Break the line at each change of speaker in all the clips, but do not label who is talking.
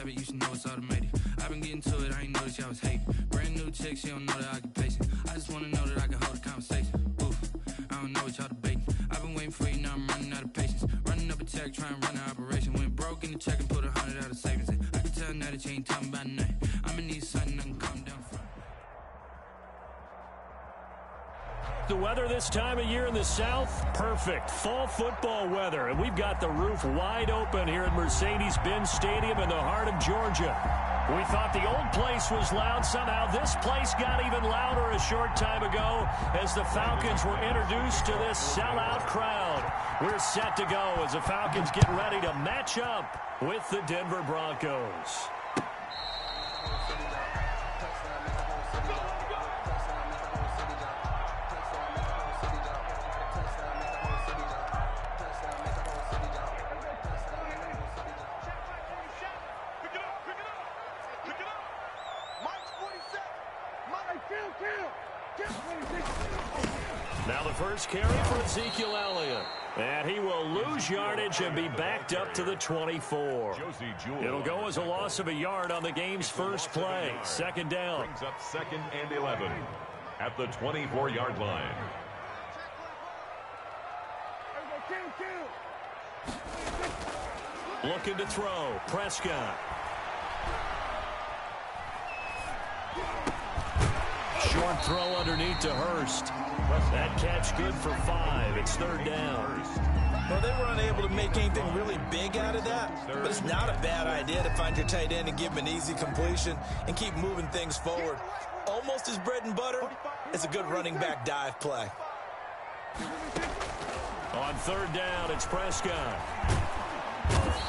habit, you should know it's automated. I've been getting to it, I ain't noticed y'all was hating. Brand new chick, she don't know the occupation. I just wanna know that I can hold a conversation. Oof, I don't know what y'all debating. I've been waiting for you, now I'm running out of patience. Running up a check, trying to run an operation. Went broke in the check and put 100 out of savings in. I can tell now that you ain't talking about nothing. I'ma need something I can calm down from.
The weather this time of year in the South, perfect. Fall football weather, and we've got the roof wide open here at Mercedes-Benz Stadium in the heart of Georgia. We thought the old place was loud. Somehow this place got even louder a short time ago as the Falcons were introduced to this sellout crowd. We're set to go as the Falcons get ready to match up with the Denver Broncos. Now the first carry for Ezekiel Elliott. And he will lose yardage and be backed up to the 24. It'll go as a loss of a yard on the game's first play. Second down.
Brings up 2nd and 11 at the 24-yard line.
Looking to throw. Prescott. Short throw underneath to Hurst. That catch good for 5. It's 3rd down.
Well, they were unable to make anything really big out of that, but it's not a bad idea to find your tight end and give him an easy completion and keep moving things forward. Almost his bread and butter. It's a good running back dive play.
On 3rd down, it's Prescott.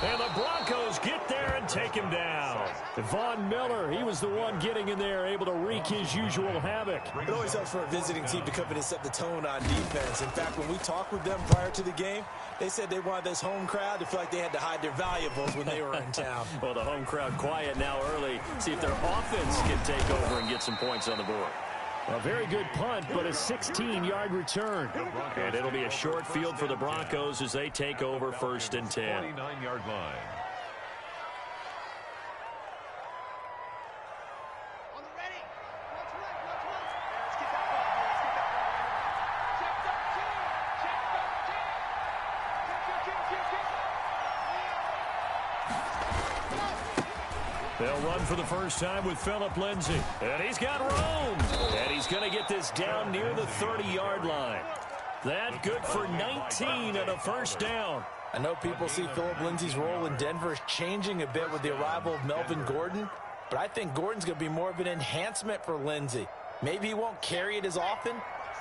And the Broncos get there and take him down. Von Miller, he was the one getting in there, able to wreak his usual havoc.
It always helps for a visiting team to come in and set the tone on defense. In fact, when we talked with them prior to the game, they said they wanted this home crowd to feel like they had to hide their valuables when they were in town.
Well, the home crowd quiet now early. See if their offense can take over and get some points on the board. A very good punt, but a 16-yard return. And it'll be a short field for the Broncos as they take over 1st and 10.
29-yard line.
They'll run for the first time with Phillip Lindsay. And he's got room. And he's going to get this down near the 30-yard line. That good for 19 and a first down.
I know people see Phillip Lindsay's role in Denver changing a bit with the arrival of Melvin Gordon, but I think Gordon's going to be more of an enhancement for Lindsay. Maybe he won't carry it as often,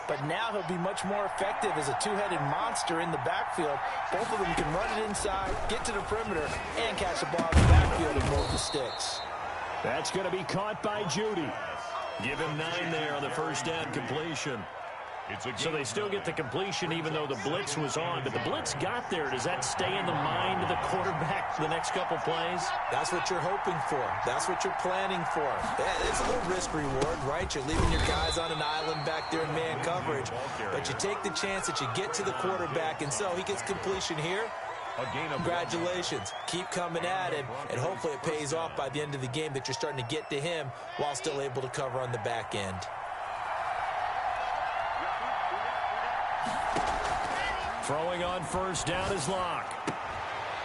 but now he'll be much more effective as a two-headed monster in the backfield. Both of them can run it inside, get to the perimeter, and catch the ball in the backfield and move the sticks.
That's going to be caught by Judy. Give him 9 there on the first down completion. So they still get the completion even though the blitz was on. But the blitz got there. Does that stay in the mind of the quarterback for the next couple plays?
That's what you're hoping for. That's what you're planning for. It's a little risk-reward, right? You're leaving your guys on an island back there in man coverage. But you take the chance that you get to the quarterback, and so he gets completion here. Congratulations. Keep coming at him, and hopefully it pays off by the end of the game that you're starting to get to him while still able to cover on the back end.
Throwing on first down is Locke.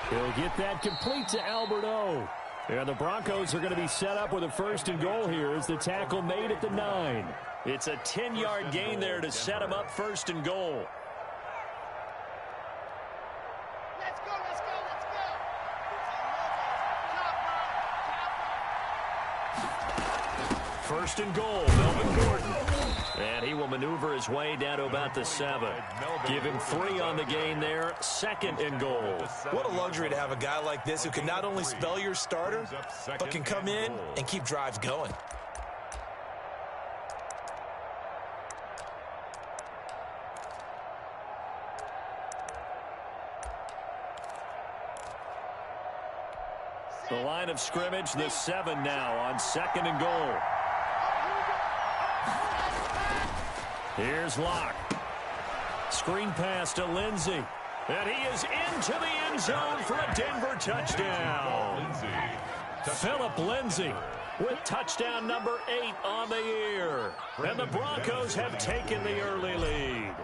He'll get that complete to Albert O. And the Broncos are going to be set up with a 1st and goal here as the tackle made at the 9. It's a 10-yard gain there to set him up 1st and goal.
Let's go, let's go, let's go.
1st and goal, Melvin Gordon. And he will maneuver his way down to about the 7. Give him 3 on the gain there. 2nd and goal.
What a luxury to have a guy like this who can not only spell your starter, but can come in and keep drives going.
The line of scrimmage, the 7 now on 2nd and goal. Here's Locke. Screen pass to Lindsay. And he is into the end zone for a Denver touchdown. Philip Lindsay with touchdown number 8 on the year. And the Broncos have taken the early lead.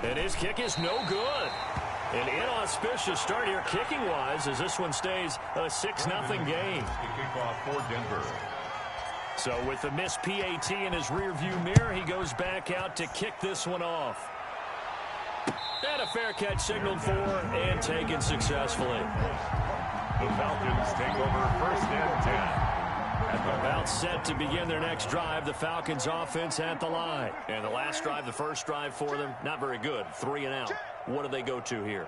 And his kick is no good. An inauspicious start here kicking-wise as this one stays a 6-0 game.
Kickoff for Denver.
So with the missed PAT in his rearview mirror, he goes back out to kick this one off. And a fair catch signaled for and taken successfully.
The Falcons take over 1st and 10.
About set to begin their next drive, the Falcons offense at the line. And the last drive, the first drive for them, not very good. 3 and out. What do they go to here?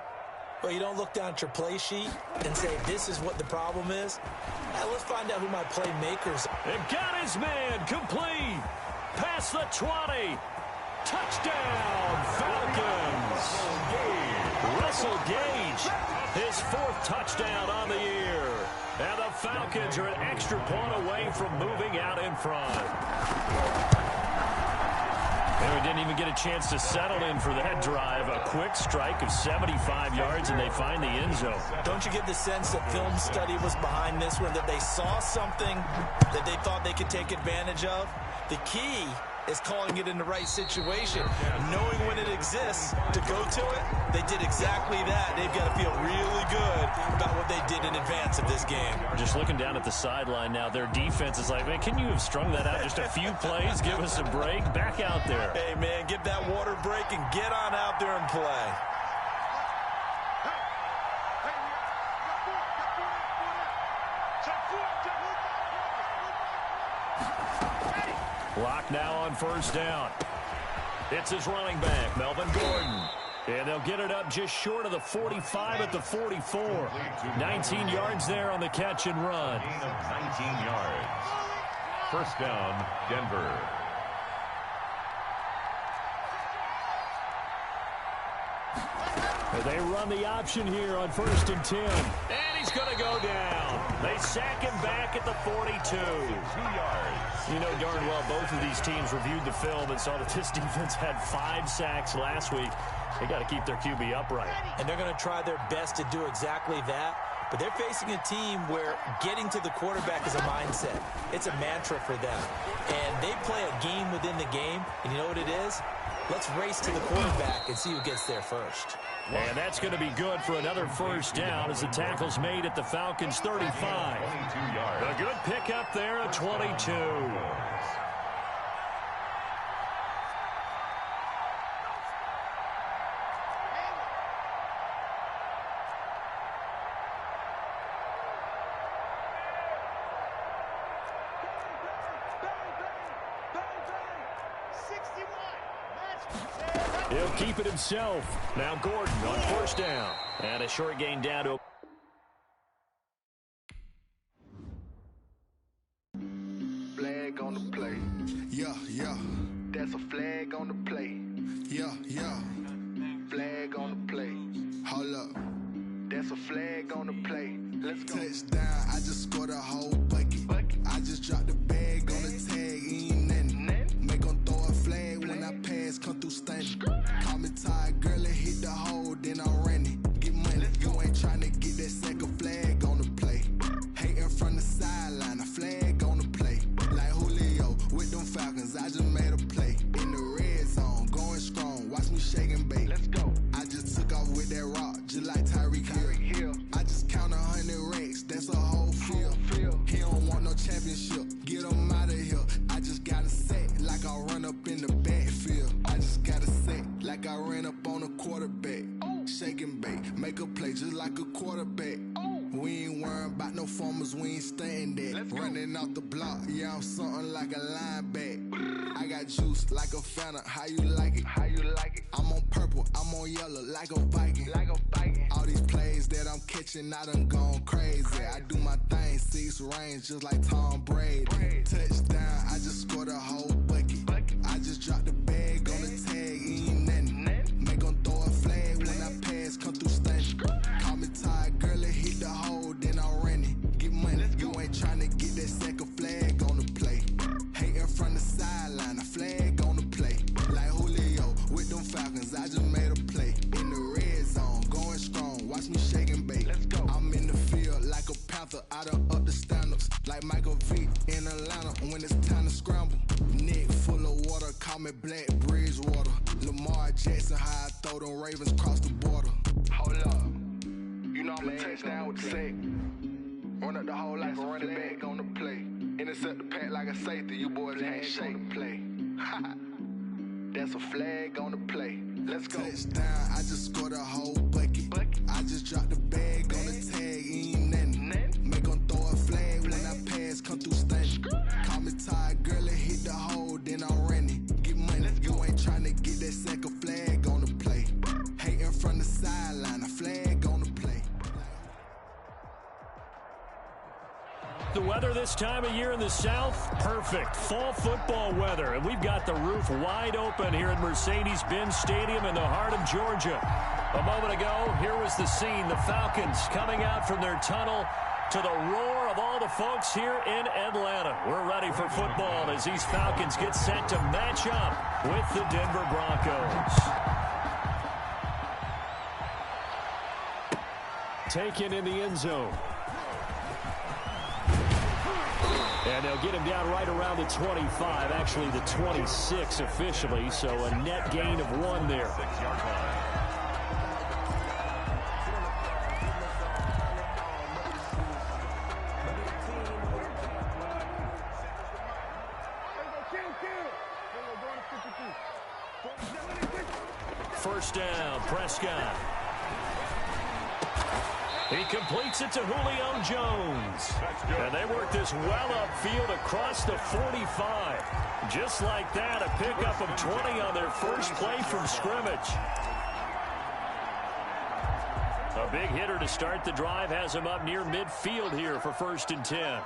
Well, you don't look down at your play sheet and say, this is what the problem is. Now, let's find out who my playmakers are.
And got his man complete. Past the 20. Touchdown, Falcons. Russell Gage, his 4th touchdown on the year. And the Falcons are an extra point away from moving out in front. And we didn't even get a chance to settle in for that drive. A quick strike of 75 yards, and they find the end zone.
Don't you get the sense that film study was behind this one, that they saw something that they thought they could take advantage of? The key is calling it in the right situation, knowing when it exists to go to it. They did exactly that. They've got to feel really good about what they did in advance of this game.
Just looking down at the sideline now, their defense is like, man, can you have strung that out just a few plays? Give us a break. Back out there.
Hey, man, give that water break and get on out there and play.
Clock now on 1st down. It's his running back, Melvin Gordon. And they'll get it up just short of the 45 at the 44. 19 yards there on the catch and run.
Gain of 19 yards. 1st down, Denver.
They run the option here on 1st and 10. And he's going to go down. They sack him back at the 42.
2 yards.
You know darn well both of these teams reviewed the film and saw that this defense had 5 sacks last week. They got to keep their QB upright.
And they're going to try their best to do exactly that. But they're facing a team where getting to the quarterback is a mindset. It's a mantra for them. And they play a game within the game. And you know what it is? Let's race to the quarterback and see who gets there first.
And that's going to be good for another 1st down as the tackle's made at the Falcons' 35.
22 yards.
A good pickup there at 22. He'll keep it himself. Now Gordon on 1st down. And a short gain down to...
Flag on the play.
Yeah, yeah.
That's a flag on the play.
Yeah, yeah.
Flag on the play.
Hold up.
That's a flag on the play. Let's go.
Touchdown, I just scored a whole bucket. I just dropped the bag on the tag, ain't nothing. Make them throw a flag when I pass, come through stunning. Call me tired, girl, and hit the hole, then I'm running. Get money, you ain't trying to get that second flag on the play. Hating from the sideline, a flag on the play. Like Julio with them Falcons, I just made a play. In the red zone, going strong, watch me shake and bake.
Let's go.
I just took off with that rock, just like Tyreek Hill. I just count 100 racks, that's a whole field. He don't want no championship, get him out of here. I just gotta say, like I run up in the backfield. I just gotta say, like I ran up on a quarterback. Shake and bake, make a play just like a quarterback. We ain't worrying about no formers, we ain't staying there. Running off the block, yeah, I'm something like a linebacker. I got juice like a Fanta, how you like it?
How you like it?
I'm on purple, I'm on yellow like a Viking.
Like a Viking.
All these plays that I'm catching, I done gone crazy. I do my thing, 6 range just like Tom Brady. Touchdown, I just scored a whole bucket. I just dropped the bag on the tag, ain't nothing. Make them throw a flag when I pass, come through stunning. Call me tired, girl, and hit the hole, then I'm running. Get money, you ain't trying to get that second flag on the play. Hating from the sideline, a flag on the play. Like Julio with them Falcons, I just made a play. In the red zone, going strong, watch me shake and bake.
Let's go.
I'm in the know them Ravens cross the border.
Hold up. You know I'm a touchdown with the sack. Run up the hole like a running back on the play. Intercept the pack like a safety. You boys can't shake the play. That's a flag on the play. Let's go.
Touchdown, I just scored a whole bucket. I just dropped the bag on the tag, ain't nothing. Make them throw a flag when I pass, come through stunning. Call me tired, girl, and hit the hole, then I'm running. Get money, you ain't trying to get that second flag on the play. Hating from the sideline, a flag on the play.
The weather this time of year in the South, perfect. Fall football weather, and we've got the roof wide open here at Mercedes-Benz Stadium in the heart of Georgia. A moment ago, here was the scene. The Falcons coming out from their tunnel to the roar of all the folks here in Atlanta. We're ready for football as these Falcons get set to match up with the Denver Broncos. Taken in the end zone. And they'll get him down right around the 25, actually the 26 officially, so a net gain of 1 there.
6-yard line.
First down, Prescott. He completes it to Julio Jones. And they work this well upfield across the 45. Just like that, a pickup of 20 on their first play from scrimmage. A big hitter to start the drive has him up near midfield here for 1st and 10.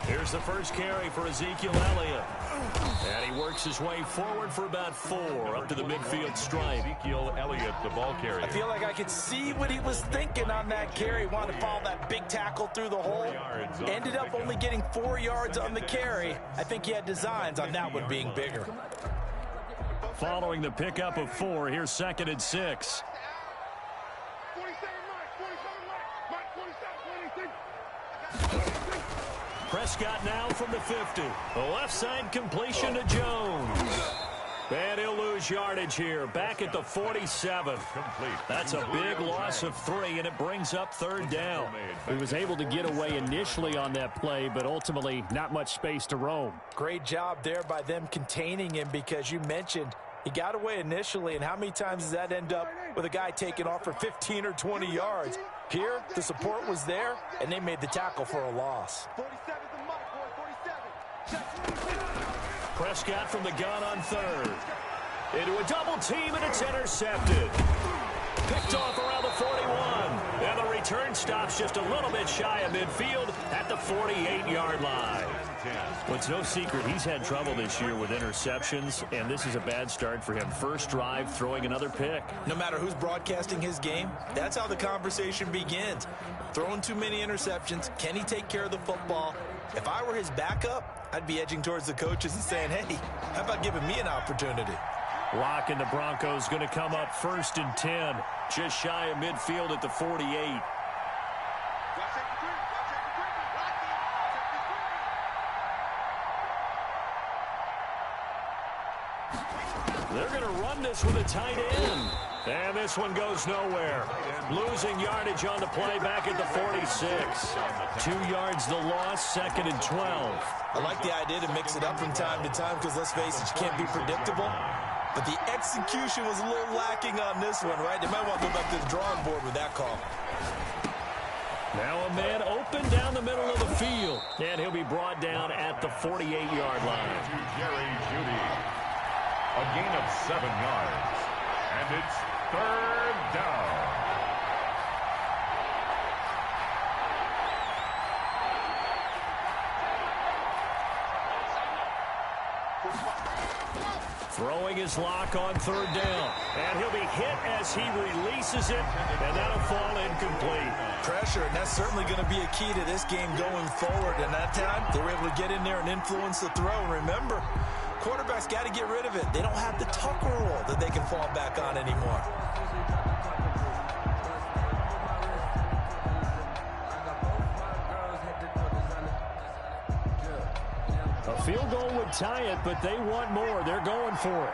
Here's the first carry for Ezekiel Elliott. And he works his way forward for about 4 up to the midfield stripe.
Ezekiel Elliott, the ball carrier.
I feel like I could see what he was thinking on that carry. Wanted to follow that big tackle through the hole. Ended up only getting 4 yards on the carry. I think he had designs on that one being bigger.
Following the pickup of 4, here's 2nd and 6. Prescott now from the 50. The left side completion to Jones. And he'll lose yardage here. Back at the 47. That's a big loss of 3, and it brings up 3rd down. He was able to get away initially on that play, but ultimately not much space to roam.
Great job there by them containing him, because you mentioned he got away initially, and how many times does that end up with a guy taking off for 15 or 20 yards? Here, the support was there, and they made the tackle for a loss.
Prescott from the gun on 3rd. Into a double team, and it's intercepted. Picked off around the 41. And the return stops just a little bit shy of midfield at the 48-yard line. Well, it's no secret he's had trouble this year with interceptions, and this is a bad start for him. First drive, throwing another pick.
No matter who's broadcasting his game, that's how the conversation begins. Throwing too many interceptions. Can he take care of the football? If I were his backup, I'd be edging towards the coaches and saying, hey, how about giving me an opportunity?
Lock and the Broncos going to come up 1st and 10. Just shy of midfield at the 48. They're going to run this with a tight end. And this one goes nowhere. Losing yardage on the play back at the 46. 2 yards the loss, 2nd and 12.
I like the idea to mix it up from time to time, because let's face it, you can't be predictable. But the execution was a little lacking on this one, right? They might want to go back to the drawing board with that call.
Now a man open down the middle of the field. And he'll be brought down at the 48-yard line.
To Jerry Jeudy. A gain of 7 yards. And it's 3rd down.
Throwing his lock on 3rd down. And he'll be hit as he releases it, and that'll fall incomplete.
Pressure, and that's certainly going to be a key to this game going forward. And that time, they were able to get in there and influence the throw. And remember, quarterbacks got to get rid of it. They don't have the Tucker rule that they can fall back on anymore.
A Field goal would tie it, but they want more. They're going for it.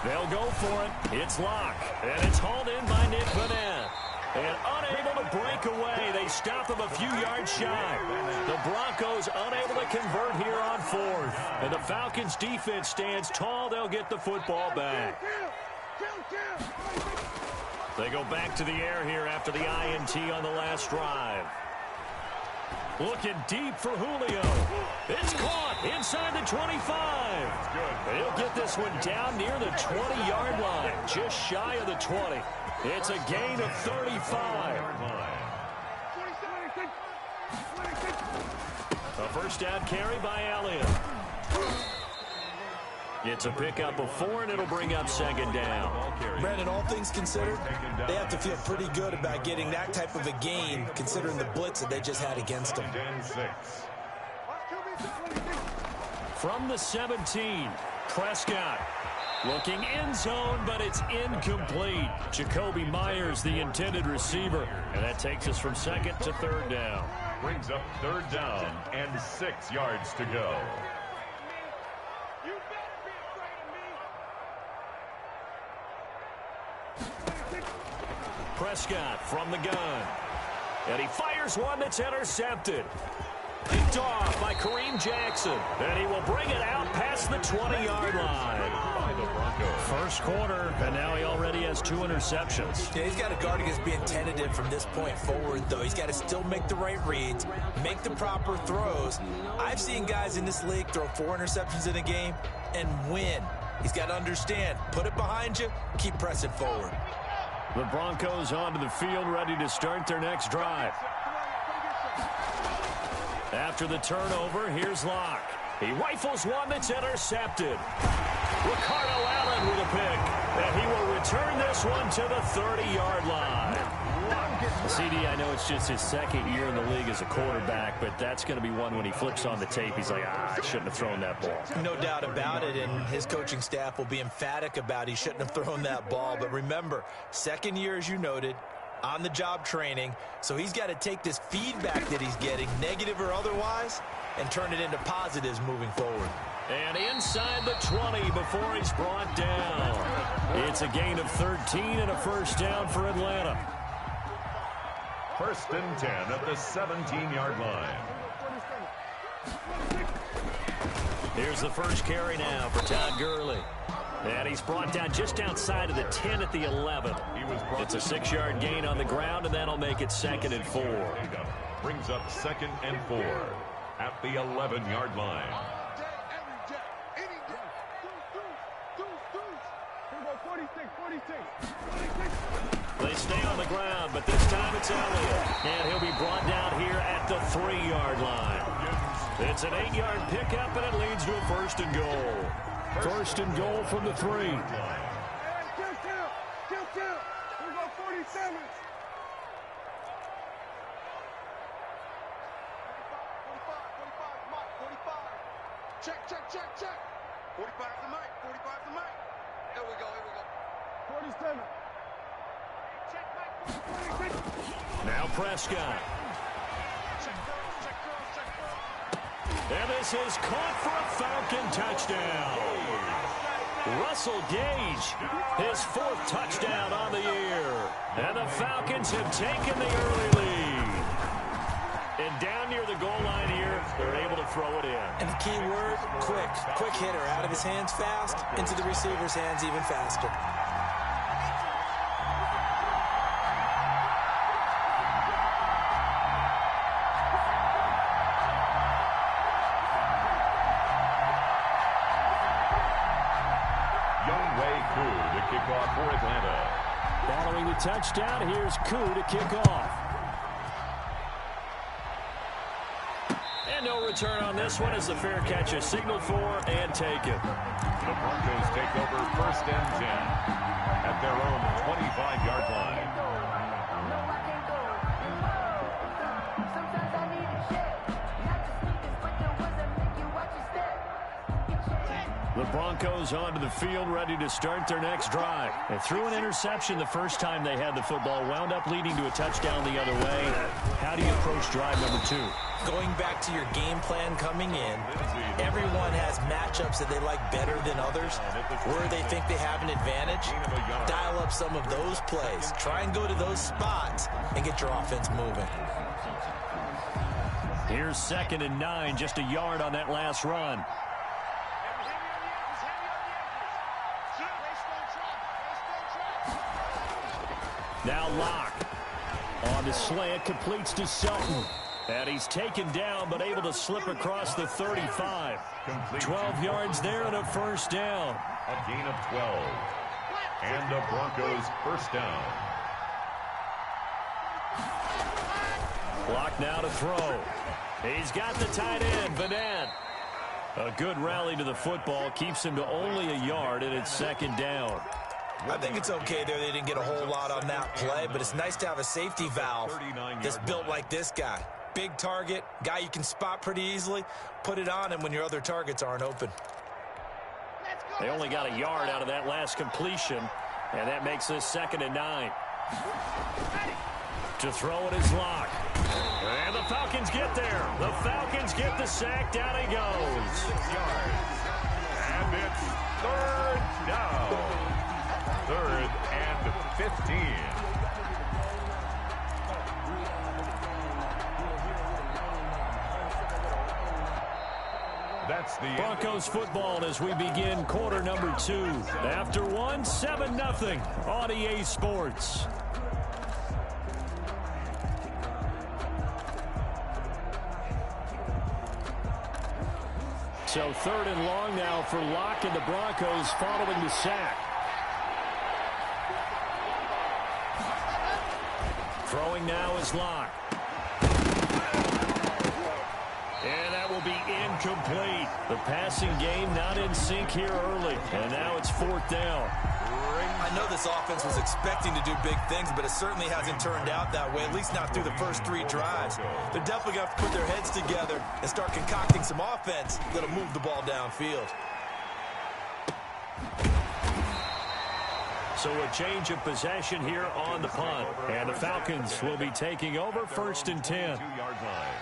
They'll go for it. It's Locke. And it's hauled in by Nick Vannett. And unable to break away. They stop him a few yards shy. The Broncos unable to convert here on fourth. And the Falcons defense stands tall. They'll get the football back. They go back to the air here after the INT on the last drive. Looking deep for Julio. It's caught inside the 25. They'll get this one down near the 20-yard line, just shy of the 20. It's a gain of 35. A first down carry by Elliott. It's a pickup of 4, and it'll bring up second down.
Brandon, all things considered, they have to feel pretty good about getting that type of a gain, considering the blitz that they just had against them.
From the 17, Prescott looking end zone, but it's incomplete. Jacoby Myers, the intended receiver, and that takes us from second to third down.
Brings up third down and 6 yards to go.
Prescott from the gun. And he fires one that's intercepted. Picked off by Kareem Jackson. And he will bring it out past the 20-yard line. First quarter, and now he already has 2 interceptions.
Yeah, he's got to guard against being tentative from this point forward, though. He's got to still make the right reads, make the proper throws. I've seen guys in this league throw 4 interceptions in a game and win. He's got to understand, put it behind you, keep pressing forward.
The Broncos onto the field, ready to start their next drive. After the turnover, here's Locke. He rifles one that's intercepted. Ricardo Allen with a pick. And he will return this one to the 30-yard line. CD, I know it's just his second year in the league as a quarterback, but that's going to be one when he flips on the tape. He's like, I shouldn't have thrown that ball.
No doubt about it, and his coaching staff will be emphatic about he shouldn't have thrown that ball. But remember, second year, as you noted, on-the-job training, so he's got to take this feedback that he's getting, negative or otherwise, and turn it into positives moving forward.
And inside the 20 before he's brought down. It's a gain of 13 and a first down for Atlanta.
First and 10 at the 17-yard line.
Here's the first carry now for Todd Gurley. And he's brought down just outside of the 10 at the 11. It's a 6-yard gain on the ground, and that'll make it 2nd and 4.
Brings up 2nd and 4 at the 11-yard line.
They stay on the ground, but this time it's Elliott. And he'll be brought down here at the 3-yard line. It's an 8-yard pickup, and it leads to a first and goal. First and goal from the 3.
Check. 45 the mic. 45 the mic. Here we go. 47.
Now Prescott. And this is caught for a Falcon touchdown. Russell Gage, his 4th touchdown on the year. And the Falcons have taken the early lead. And down near the goal line here, they're able to throw it in.
And the key word, quick. Quick hitter, out of his hands fast, into the receiver's hands even faster.
Kickoff for Atlanta.
Following the touchdown, here's Koo to kick off. And no return on this one as the fair catch is signaled for and taken.
The Broncos take over 1st and 10 at their own 25-yard line.
The Broncos onto the field, ready to start their next drive. They threw an interception the first time they had the football, wound up leading to a touchdown the other way. How do you approach drive number 2?
Going back to your game plan coming in, everyone has matchups that they like better than others, where they think they have an advantage. Dial up some of those plays. Try and go to those spots and get your offense moving.
Here's 2nd and 9, just a yard on that last run. Now Locke on the slant, completes to Sutton. And he's taken down, but able to slip across the 35. 12 yards there and a first down.
A gain of 12. And the Broncos first down.
Locke now to throw. He's got the tight end, Vanette. A good rally to the football, keeps him to only a yard, and it's 2nd down.
I think it's okay there. They didn't get a whole lot on that play, but it's nice to have a safety valve that's built like this guy. Big target, guy you can spot pretty easily. Put it on him when your other targets aren't open.
They only got a yard out of that last completion, and that makes this 2nd and 9. To throw it is Locke. And the Falcons get there. The Falcons get the sack. Down he goes.
6 yards. And it's 3rd down. 3rd and 15. That's the
Broncos football as we begin quarter number 2. After 1, 7-0 on EA Sports. So 3rd and long now for Locke and the Broncos following the sack. Throwing now is Locke. And that will be incomplete. The passing game not in sync here early. And now it's 4th down.
I know this offense was expecting to do big things, but it certainly hasn't turned out that way, at least not through the first 3 drives. They're definitely going to have to put their heads together and start concocting some offense that'll move the ball downfield.
So a change of possession here on the punt. And the Falcons will be taking over 1st and 10.
2-yard line.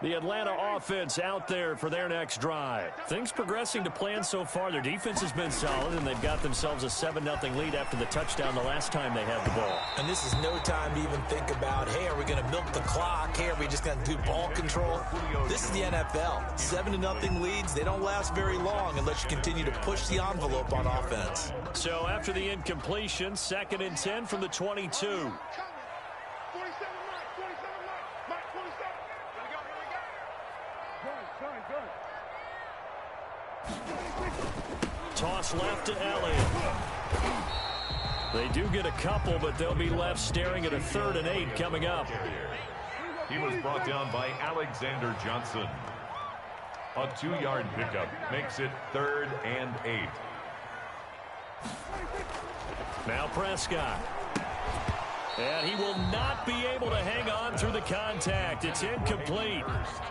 The Atlanta offense out there for their next drive. Things progressing to plan so far. Their defense has been solid, and they've got themselves a 7-0 lead after the touchdown the last time they had the ball.
And this is no time to even think about, hey, are we going to milk the clock? Hey, are we just going to do ball control? This is the NFL. 7-0 leads, they don't last very long unless you continue to push the envelope on offense.
So after the incompletion, 2nd and 10 from the 22. Toss left to Elliott. They do get a couple, but they'll be left staring at a 3rd and 8 coming up.
He was brought down by Alexander Johnson. A 2-yard pickup makes it 3rd and 8.
Now Prescott. And he will not be able to hang on through the contact. It's incomplete.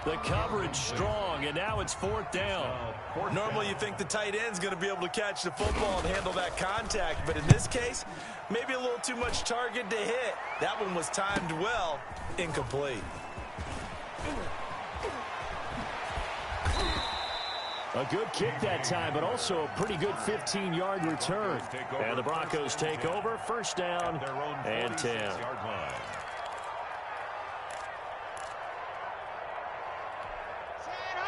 The coverage strong, and now it's 4th down.
Normally you think the tight end's going to be able to catch the football and handle that contact, but in this case, maybe a little too much target to hit. That one was timed well, incomplete.
A good kick that time, but also a pretty good 15-yard return. And the Broncos take over, 1st down and 10.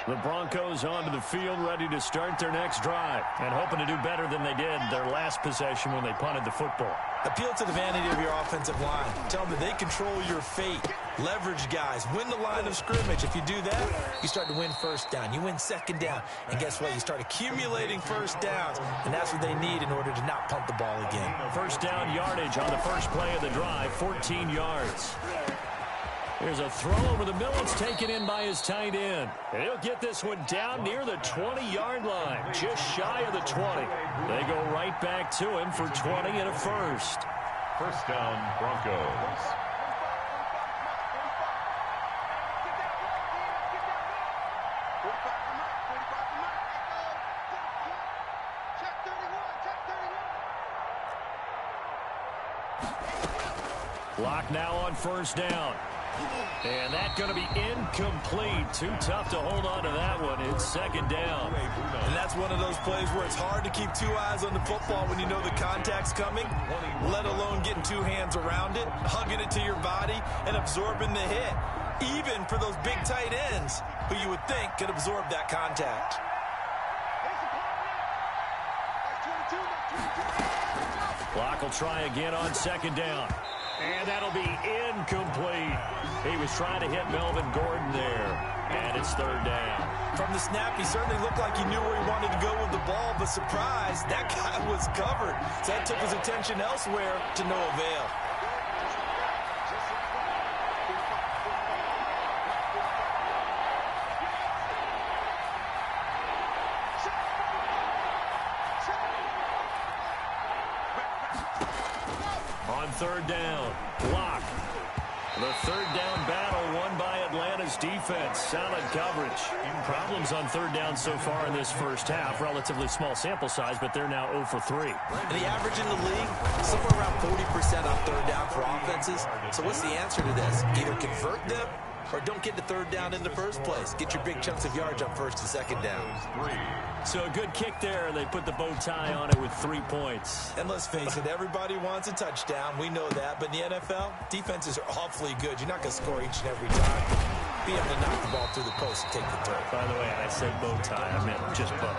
The Broncos onto the field, ready to start their next drive, and hoping to do better than they did their last possession when they punted the football.
Appeal to the vanity of your offensive line. Tell them that they control your fate. Leverage guys. Win the line of scrimmage. If you do that, you start to win 1st down. You win 2nd down. And guess what? You start accumulating 1st downs. And that's what they need in order to not punt the ball again.
1st down yardage on the first play of the drive, 14 yards. There's a throw over the middle. It's taken in by his tight end. And he'll get this one down near the 20-yard line, just shy of the 20. They go right back to him for 20 and a 1st.
1st down, Broncos.
Clock now on first down. And that's going to be incomplete. Too tough to hold on to that one. It's second down.
And that's one of those plays where it's hard to keep two eyes on the football when you know the contact's coming, let alone getting two hands around it, hugging it to your body, and absorbing the hit. Even for those big tight ends who you would think could absorb that contact.
Clock will try again on second down. And that'll be incomplete. He was trying to hit Melvin Gordon there. And it's third down.
From the snap, he certainly looked like he knew where he wanted to go with the ball, but surprise, that guy was covered. So that took his attention elsewhere to no avail.
Third down. Block. The third down battle won by Atlanta's defense. Solid coverage. Problems on third down so far in this first half. Relatively small sample size, but they're now 0 for 3.
And the average in the league, somewhere around 40% on third down for offenses. So what's the answer to this? Either convert them or don't get to third down in the first place. Get your big chunks of yards on first and second down.
So a good kick there, and they put the bow tie on it with 3 points.
And let's face it, everybody wants a touchdown. We know that. But in the NFL, defenses are awfully good. You're not going to score each and every time. Be able to knock the ball through the post and take the turn.
By the way, I said bow tie. I meant just bow.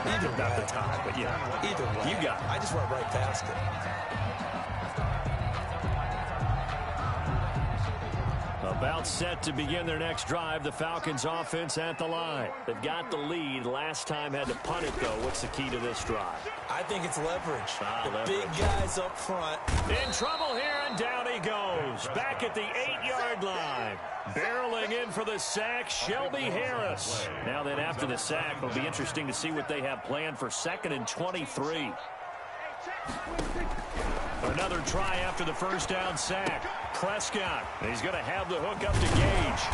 Either way.
Not the tie, but yeah.
Either way.
You got it.
I just went right past it.
About set to begin their next drive. The Falcons offense at the line. They've got the lead. Last time had to punt it, though. What's the key to this drive?
I think it's leverage.
Leverage.
Big guys up front.
In trouble here, and down he goes. Back at the 8-yard line. Barreling in for the sack, Shelby Harris. Now then, after the sack, it'll be interesting to see what they have planned for 2nd and 23. Another try after the first down sack. Prescott. He's going to have the hook up to Gage.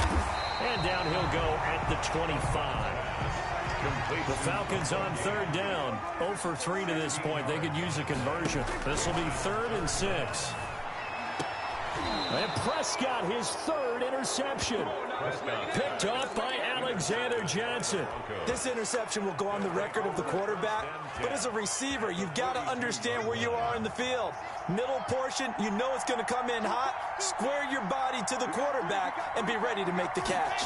And down he'll go at the 25. The Falcons on third down. 0 for 3 to this point. They could use a conversion. This will be 3rd and 6. And Prescott, his 3rd interception. Picked off by Alexander Johnson.
This interception will go on the record of the quarterback, but as a receiver, you've got to understand where you are in the field. Middle portion, you know it's going to come in hot. Square your body to the quarterback and be ready to make the catch.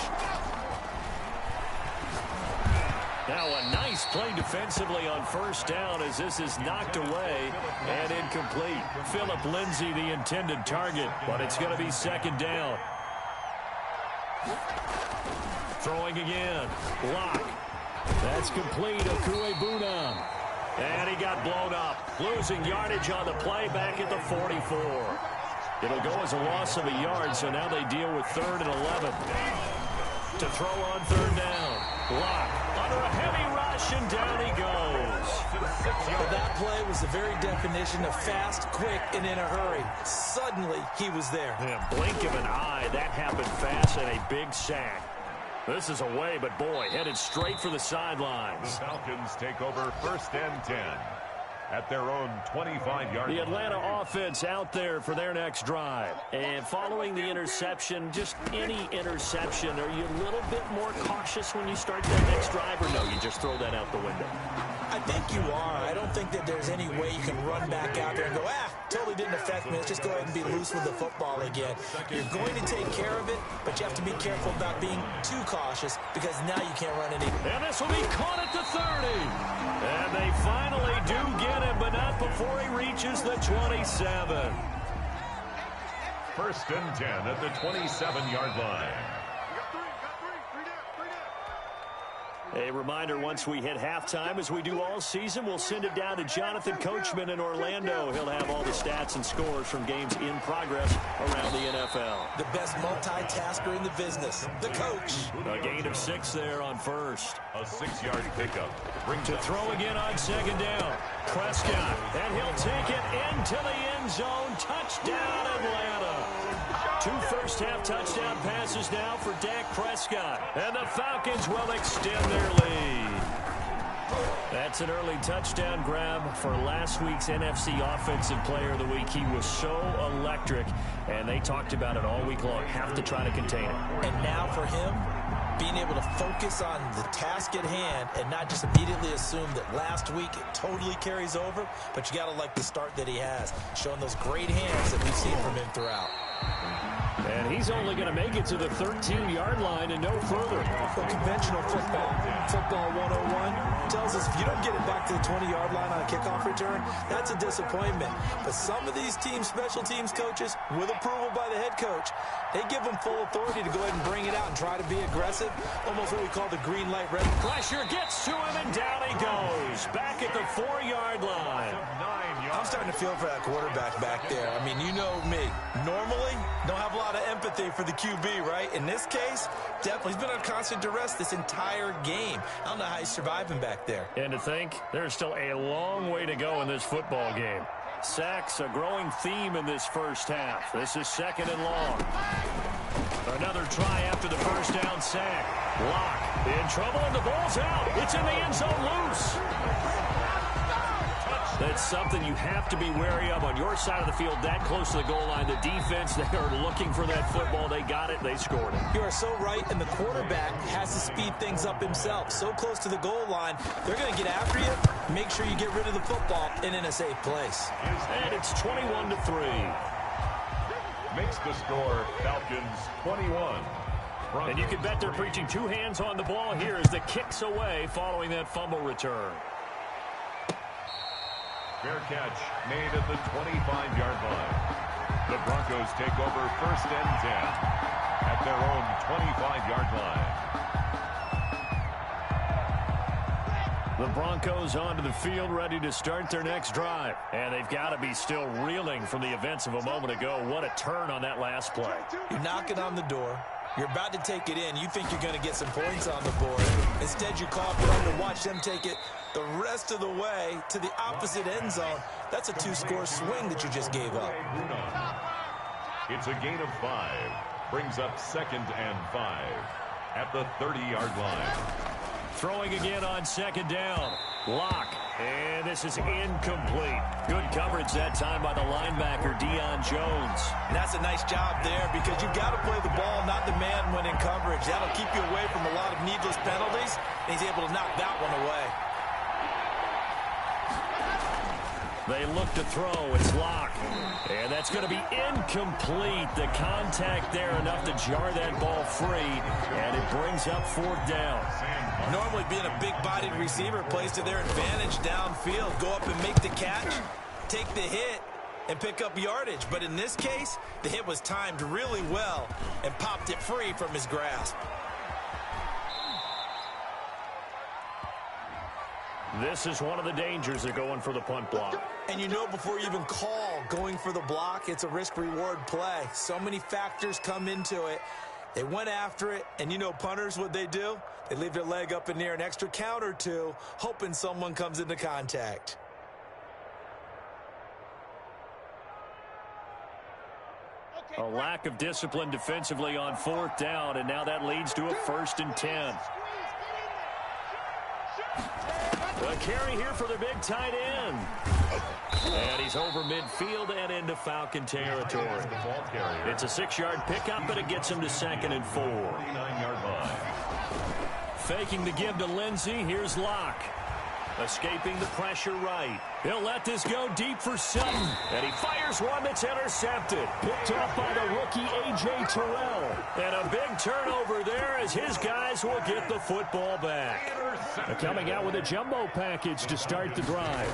Now a nice play defensively on first down as this is knocked away and incomplete. Phillip Lindsay the intended target, but it's going to be 2nd down. Throwing again. Block. That's complete. Okuebuna. And he got blown up. Losing yardage on the play back at the 44. It'll go as a loss of a yard, so now they deal with 3rd and 11. To throw on 3rd down. Block. Under a heavy rush, and down he goes.
Well, that play was the very definition of fast, quick, and in a hurry. Suddenly, he was there.
Yeah, blink of an eye. That happened fast and a big sack. This is away, but boy, headed straight for the sidelines.
The Falcons take over 1st and 10 at their own 25-yard line.
The Atlanta offense out there for their next drive. And following the interception, just any interception, are you a little bit more cautious when you start that next drive, or no, you just throw that out the window?
I think you are. I don't think that there's any way you can run back out there and go, totally didn't affect me. Let's just go ahead and be loose with the football again. You're going to take care of it, but you have to be careful about being too cautious because now you can't run any.
And this will be caught at the 30. And they finally do get him, but not before he reaches the 27.
1st and 10 at the 27-yard line.
A reminder, once we hit halftime, as we do all season, we'll send it down to Jonathan Coachman in Orlando. He'll have all the stats and scores from games in progress around the NFL.
The best multitasker in the business, the coach.
A gain of 6 there on first.
A 6-yard pickup.
To throw again on 2nd down. Prescott, and he'll take it into the end zone. Touchdown, Atlanta. 2 first-half touchdown passes now for Dak Prescott. And the Falcons will extend their lead. That's an early touchdown grab for last week's NFC Offensive Player of the Week. He was so electric, and they talked about it all week long. Have to try to contain it.
And now for him, being able to focus on the task at hand and not just immediately assume that last week it totally carries over, but you got to like the start that he has, showing those great hands that we've seen from him throughout.
And he's only going to make it to the 13-yard line and no further.
Well, conventional football 101 tells us if you don't get it back to the 20-yard line on a kickoff return, that's a disappointment. But some of these teams, special teams coaches, with approval by the head coach, they give them full authority to go ahead and bring it out and try to be aggressive, almost what we call the green light red.
Pressure gets to him, and down he goes. Back at the 4-yard line.
I'm starting to feel for that quarterback back there. I mean, you know me. Normally, don't have a lot of empathy for the QB, right? In this case, definitely. He's been on constant duress this entire game. I don't know how he's surviving back there.
And to think, there's still a long way to go in this football game. Sacks, a growing theme in this first half. This is 2nd and long. Another try after the first down sack. Lock in trouble, and the ball's out. It's in the end zone loose. That's something you have to be wary of on your side of the field, that close to the goal line. The defense, they are looking for that football. They got it. They scored it.
You are so right, and the quarterback has to speed things up himself. So close to the goal line, they're going to get after you. Make sure you get rid of the football and in a safe place.
And it's 21-3.
Makes the score Falcons 21.
And you can bet they're preaching 2 hands on the ball here as the kick's away following that fumble return.
Fair catch made at the 25-yard line. The Broncos take over 1st and 10 at their own 25-yard line.
The Broncos onto the field, ready to start their next drive. And they've got to be still reeling from the events of a moment ago. What a turn on that last play.
You're knocking on the door. You're about to take it in. You think you're going to get some points on the board. Instead, you call it on to watch them take it the rest of the way to the opposite end zone. That's a 2-score swing that you just gave up.
It's a gain of 5. Brings up 2nd and 5 at the 30-yard line.
Throwing again on 2nd down. Lock. And this is incomplete. Good coverage that time by the linebacker, Deion Jones.
And that's a nice job there because you've got to play the ball, not the man when in coverage. That'll keep you away from a lot of needless penalties, and he's able to knock that one away.
They look to throw. It's Lock. And that's going to be incomplete. The contact there enough to jar that ball free. And it brings up 4th down.
Normally being a big-bodied receiver plays to their advantage downfield. Go up and make the catch, take the hit, and pick up yardage. But in this case, the hit was timed really well and popped it free from his grasp.
This is one of the dangers of going for the punt block.
And you know before you even call going for the block, it's a risk-reward play. So many factors come into it. They went after it, and you know punters, what they do? They leave their leg up in the air an extra count or two, hoping someone comes into contact.
A lack of discipline defensively on 4th down, and now that leads to a 1st and 10. A carry here for the big tight end. And he's over midfield and into Falcon territory. It's a 6-yard pickup, but it gets him to 2nd and 4.
49-yard line.
Faking the give to Lindsey. Here's Lock. Escaping the pressure right. He'll let this go deep for Sutton. And he fires one that's intercepted. Picked up by the rookie A.J. Terrell. And a big turnover there as his guys will get the football back. Coming out with a jumbo package to start the drive.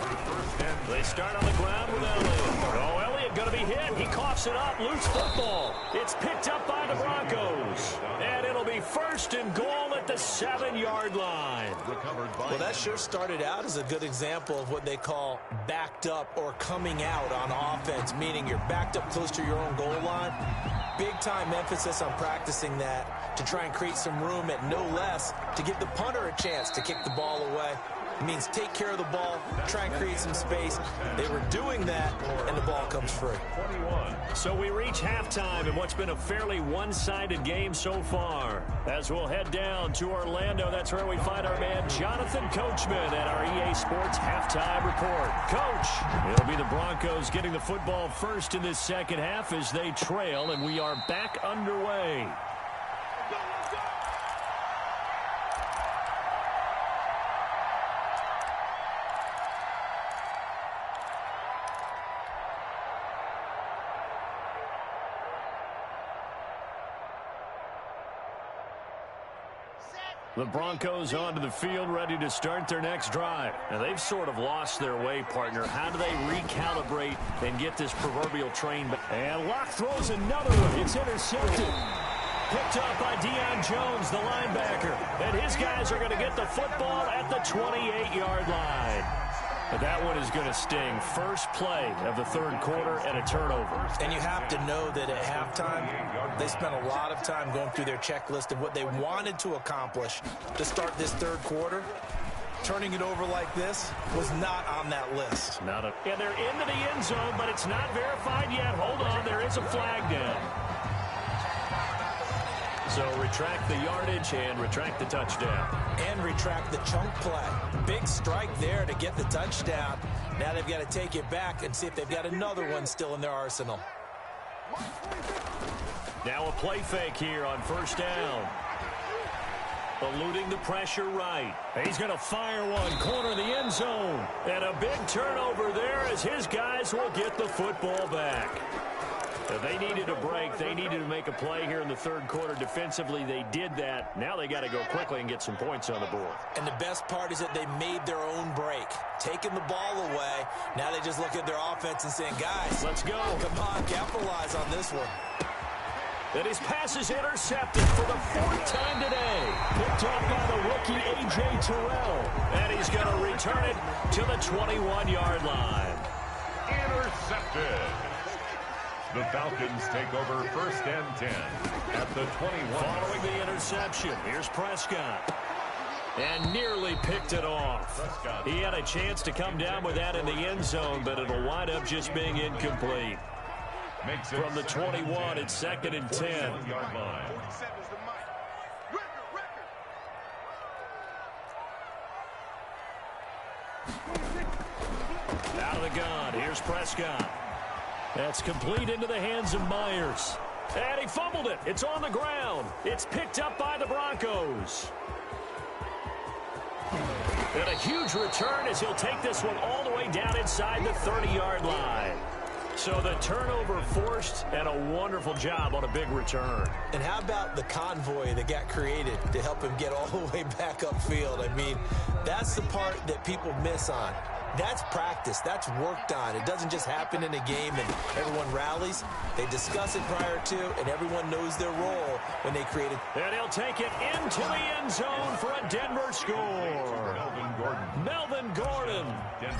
They start on the ground with Elliott. Oh, Elliott going to be hit. He coughs it up. Loose football. It's picked up by the Broncos. And it'll be 1st and goal at the 7-yard line.
Well, that sure started out as a good example of what they call backed up or coming out on offense, meaning you're backed up close to your own goal line. Big-time emphasis on practicing that to try and create some room at no less to give the punter a chance to kick the ball away. It means take care of the ball, try and create some space. They were doing that, and the ball comes free.
21.
So we reach halftime in what's been a fairly one-sided game so far. As we'll head down to Orlando, that's where we find our man Jonathan Coachman at our EA Sports Halftime Report. Coach, it'll be the Broncos getting the football first in this second half as they trail, and we are back underway. The Broncos onto the field, ready to start their next drive. Now, they've sort of lost their way, partner. How do they recalibrate and get this proverbial train back? And Locke throws another one. It's intercepted. Picked up by Deion Jones, the linebacker. And his guys are going to get the football at the 28-yard line. But that one is going to sting. First play of the third quarter and a turnover.
And you have to know that at halftime, they spent a lot of time going through their checklist of what they wanted to accomplish to start this third quarter. Turning it over like this was not on that list.
And they're into the end zone, but it's not verified yet. Hold on, there is a flag down. So retract the yardage and retract the touchdown.
And retract the chunk play. Big strike there to get the touchdown. Now they've got to take it back and see if they've got another one still in their arsenal.
Now a play fake here on first down. Eluding the pressure right. He's going to fire one, corner of the end zone. And a big turnover there as his guys will get the football back. They needed a break. They needed to make a play here in the third quarter. Defensively, they did that. Now they got to go quickly and get some points on the board.
And the best part is that they made their own break. Taking the ball away. Now they just look at their offense and saying, guys,
let's go.
Come on, capitalize on this one.
And his pass is intercepted for the fourth time today. Picked up by the rookie A.J. Terrell. And he's going to return it to the 21-yard line.
Intercepted. The Falcons take over first and 10 at the 21.
Following the interception, here's Prescott. And nearly picked it off. He had a chance to come down with that in the end zone, but it'll wind up just being incomplete. From the 21, it's second and 10. Out of the gun, here's Prescott. That's complete into the hands of Myers. And he fumbled it. It's on the ground. It's picked up by the Broncos. And a huge return as he'll take this one all the way down inside the 30-yard line. So the turnover forced, and a wonderful job on a big return.
And how about the convoy that got created to help him get all the way back upfield? I mean, that's the part that people miss on. That's practice. That's worked on. It doesn't just happen in a game and everyone rallies. They discuss it prior to, and everyone knows their role when they create it.
And he'll take it into the end zone for a Denver score. Melvin Gordon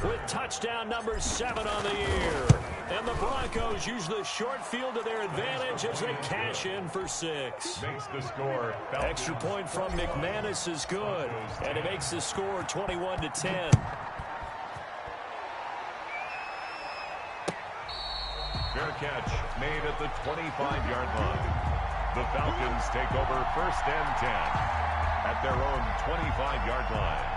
with touchdown number 7 on the year. And the Broncos use the short field to their advantage as they cash in for 6.
Makes the score.
Extra point from McManus is good. And it makes the score 21-10.
Fair catch made at the 25-yard line. The Falcons take over first and 10 at their own 25-yard line.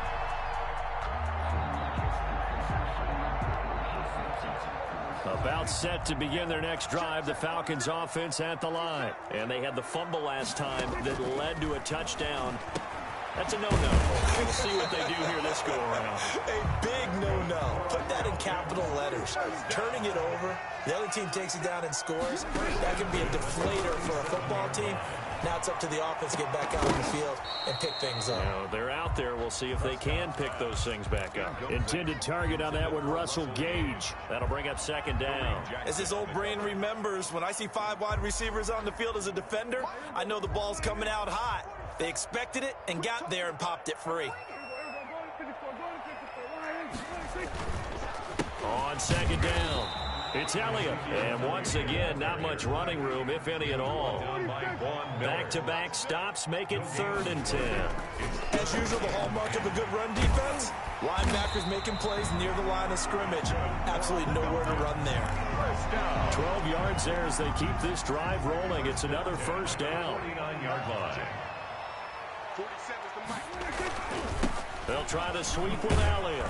About set to begin their next drive, the Falcons offense at the line. And they had the fumble last time that led to a touchdown. That's a no-no. We'll see what they do here this go-around.
A big no-no. Put that in capital letters. Turning it over, the other team takes it down and scores. That can be a deflator for a football team. Now it's up to the offense to get back out on the field and pick things up.
Now, they're out there. We'll see if they can pick those things back up. Intended target on that one, Russell Gage. That'll bring up second down.
As his old brain remembers, when I see 5 wide receivers on the field as a defender, I know the ball's coming out hot. They expected it and got there and popped it free.
On second down, it's Elliott. And once again, not much running room, if any at all. Back-to-back stops make it 3rd and 10.
As usual, the hallmark of a good run defense, linebackers making plays near the line of scrimmage. Absolutely nowhere to run there.
yards there as they keep this drive rolling. It's another first down.
49-yard line.
They'll try the sweep with Elliott.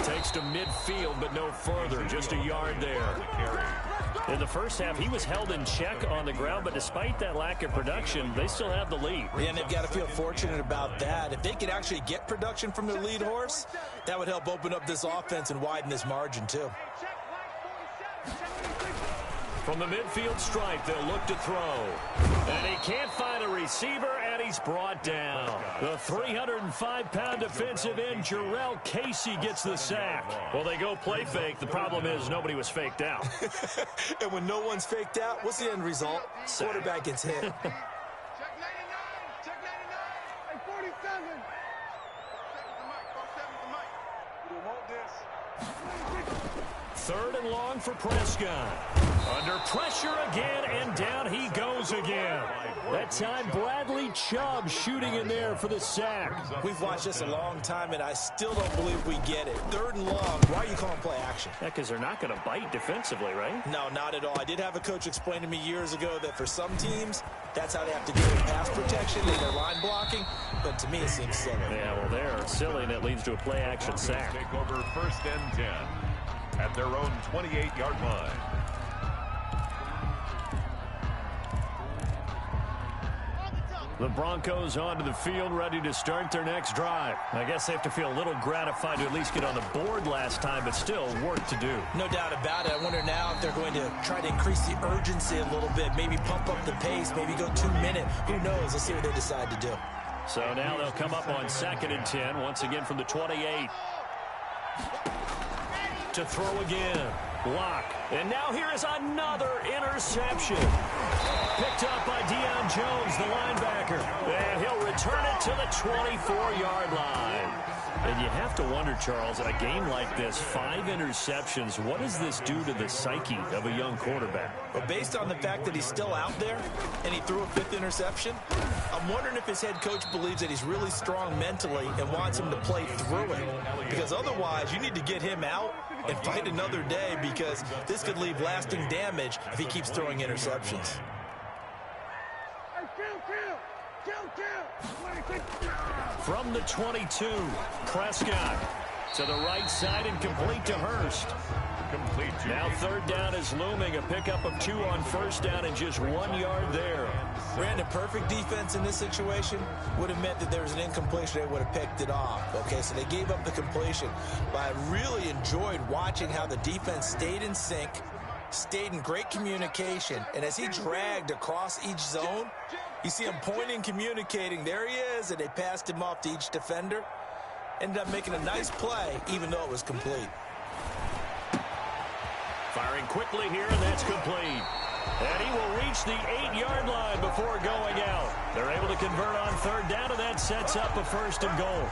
Takes to midfield, but no further. Just a yard there. In the first half, he was held in check on the ground, but despite that lack of production, they still have the lead.
Yeah, and they've got to feel fortunate about that. If they could actually get production from their lead horse, that would help open up this offense and widen this margin, too.
From the midfield stripe, they'll look to throw. And he can't find a receiver, and he's brought down. The 305-pound defensive end, Jarrell Casey, gets the sack. Well, they go play fake. The problem is nobody was faked out.
And when no one's faked out, what's the end result? Quarterback gets hit.
Check 99. Check 99. Hey, 47. 47's the mic. You want this.
Third and long for Prescott. Under pressure again, and down he goes again. That time, Bradley Chubb shooting in there for the sack.
We've watched this a long time, and I still don't believe we get it. Third and long, why are you calling play action?
Yeah, because they're not going to bite defensively, right?
No, not at all. I did have a coach explain to me years ago that for some teams, that's how they have to do their pass protection and their line blocking, but to me it seems silly.
Yeah, well, they're silly, and it leads to a play action sack.
Take over first and 10 at their own 28-yard line.
The Broncos onto the field, ready to start their next drive. I guess they have to feel a little gratified to at least get on the board last time, but still work to do.
No doubt about it. I wonder now if they're going to try to increase the urgency a little bit, maybe pump up the pace, maybe go 2 minute. Who knows? Let's see what they decide to do.
So now they'll come up on 2nd and 10, once again from the 28. To throw again. Block. And now here is another interception. Picked up by Deion Jones, the linebacker. And he'll return it to the 24-yard line. And you have to wonder, Charles, in a game like this, 5 interceptions, what does this do to the psyche of a young quarterback?
But based on the fact that he's still out there and he threw a 5th interception, I'm wondering if his head coach believes that he's really strong mentally and wants him to play through it. Because otherwise, you need to get him out and fight another day, because this could leave lasting damage if he keeps throwing interceptions.
From the 22, Prescott to the right side and complete to Hurst.
Complete to
Now 3rd down is looming, a pickup of 2 on 1st down and just 1 yard there.
Brandon, perfect defense in this situation would have meant that there was an incompletion. They would have picked it off. Okay, so they gave up the completion. But I really enjoyed watching how the defense stayed in sync, stayed in great communication, and as he dragged across each zone, you see him pointing, communicating. There he is, and they passed him off to each defender. Ended up making a nice play, even though it was complete.
Firing quickly here, and that's complete. And he will reach the 8-yard line before going out. They're able to convert on 3rd down, and that sets up a 1st and goal.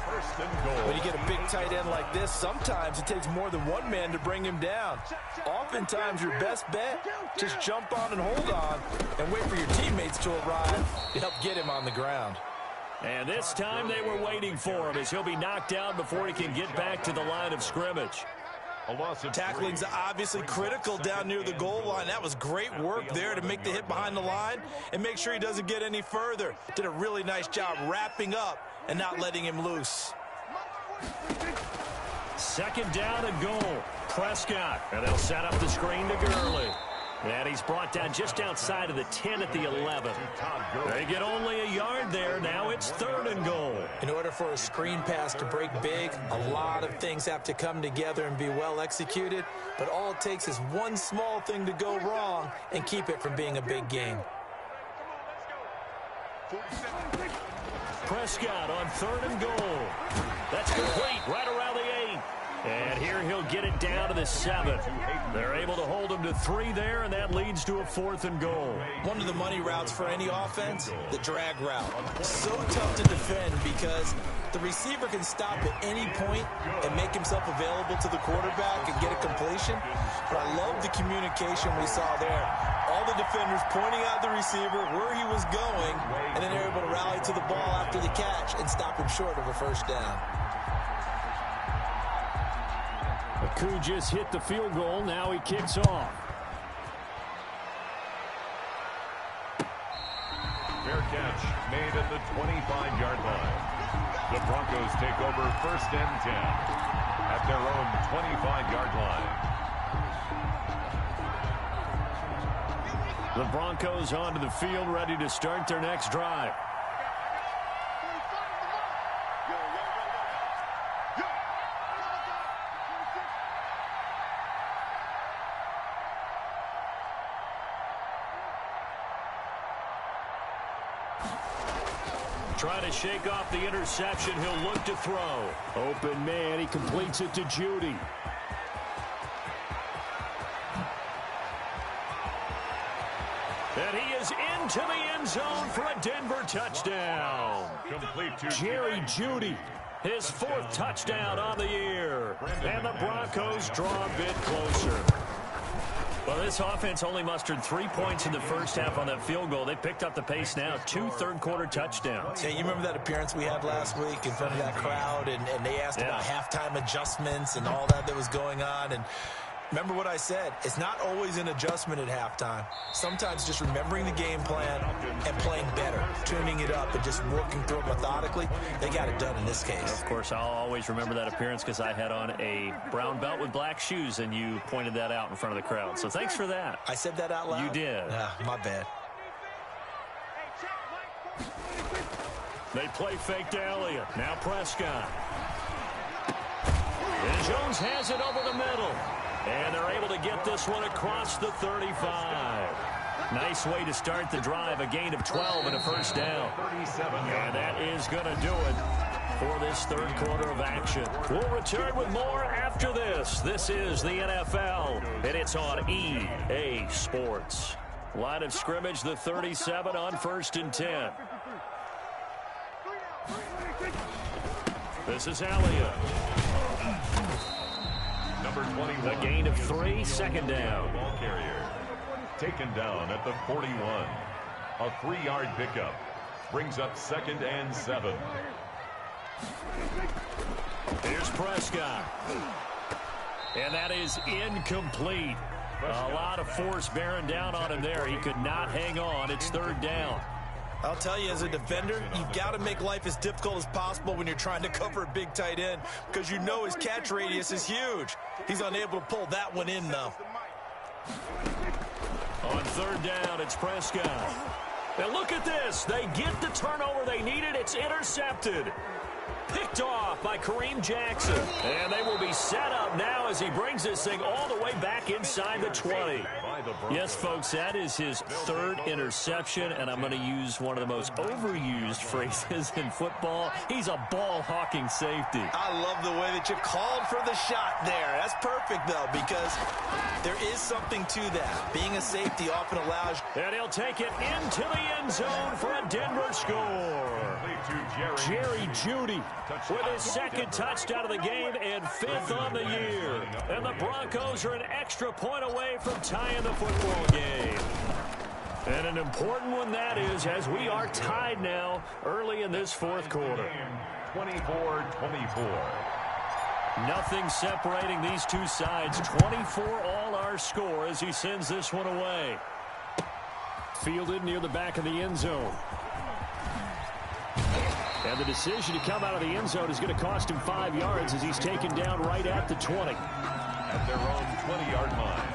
When you get a big tight end like this, sometimes it takes more than one man to bring him down. Oftentimes, your best bet, just jump on and hold on and wait for your teammates to arrive to help get him on the ground.
And this time they were waiting for him as he'll be knocked down before he can get back to the line of scrimmage.
Tackling's obviously critical down near the goal line. That was great work there to make the hit behind the line and make sure he doesn't get any further. Did a really nice job wrapping up and not letting him loose.
2nd down and goal. Prescott. And they'll set up the screen to Gurley. And he's brought down just outside of the 10 at the 11. They get only a yard there. Now it's 3rd and goal.
In order for a screen pass to break big, a lot of things have to come together and be well executed. But all it takes is one small thing to go wrong and keep it from being a big game.
Prescott on 3rd and goal. That's complete right around the 8. And here he'll get it down to the 7. They're able to hold him to 3 there, and that leads to a 4th and goal.
One of the money routes for any offense, the drag route. So tough to defend because the receiver can stop at any point and make himself available to the quarterback and get a completion. But I love the communication we saw there. All the defenders pointing out the receiver where he was going, and then they're able to rally to the ball after the catch and stop him short of a 1st down.
Aku just hit the field goal. Now he kicks off.
Fair catch made at the 25-yard line. The Broncos take over 1st and 10 at their own 25-yard line.
The Broncos onto the field, ready to start their next drive. Trying to shake off the interception. He'll look to throw. Open man. He completes it to Judy. And he is into the end zone for a Denver touchdown.
Complete to
Jerry Judy, his 4th touchdown on the year. And the Broncos draw a bit closer. Well, this offense only mustered 3 points in the first half on that field goal. They picked up the pace now. 2 third-quarter touchdowns.
Hey, you remember that appearance we had last week in front of that crowd, and they asked about halftime adjustments and all that was going on, and remember what I said. It's not always an adjustment at halftime. Sometimes just remembering the game plan and playing better, tuning it up and just working through it methodically. They got it done in this case.
Of course, I'll always remember that appearance because I had on a brown belt with black shoes, and you pointed that out in front of the crowd. So thanks for that.
I said that out loud?
You did.
My bad.
They play fake to Elliott. Now Prescott. And Jones has it over the middle. And they're able to get this one across the 35. Nice way to start the drive. A gain of 12 and a first down. And that is going to do it for this third quarter of action. We'll return with more after this. This is the NFL, and it's on EA Sports. Line of scrimmage, the 37 on 1st and 10. This is Elliott.
Number 21.
A gain of 3, 2nd down.
Ball carrier taken down at the 41. A 3-yard pickup brings up 2nd and 7.
Here's Prescott. And that is incomplete. A lot of force bearing down on him there. He could not hang on. It's 3rd down.
I'll tell you, as a defender, you've got to make life as difficult as possible when you're trying to cover a big tight end because you know his catch radius is huge. He's unable to pull that one in, though.
On 3rd down, it's Prescott. And look at this. They get the turnover they needed. It's intercepted. Picked off by Kareem Jackson. And they will be set up now as he brings this thing all the way back inside the 20. Yes, folks, that is his 3rd interception, and I'm going to use one of the most overused phrases in football. He's a ball-hawking safety.
I love the way that you called for the shot there. That's perfect, though, because there is something to that. Being a safety often allows...
And he'll take it into the end zone for a Denver score. Jerry Judy with his 2nd touchdown of the game and 5th on the year. And the Broncos are an extra point away from tying the football game. And an important one that is, as we are tied now early in this 4th quarter.
24-24.
Nothing separating these two sides. 24 all our score as he sends this one away. Fielded near the back of the end zone. And the decision to come out of the end zone is going to cost him 5 yards as he's taken down right at the 20.
At their own 20-yard line.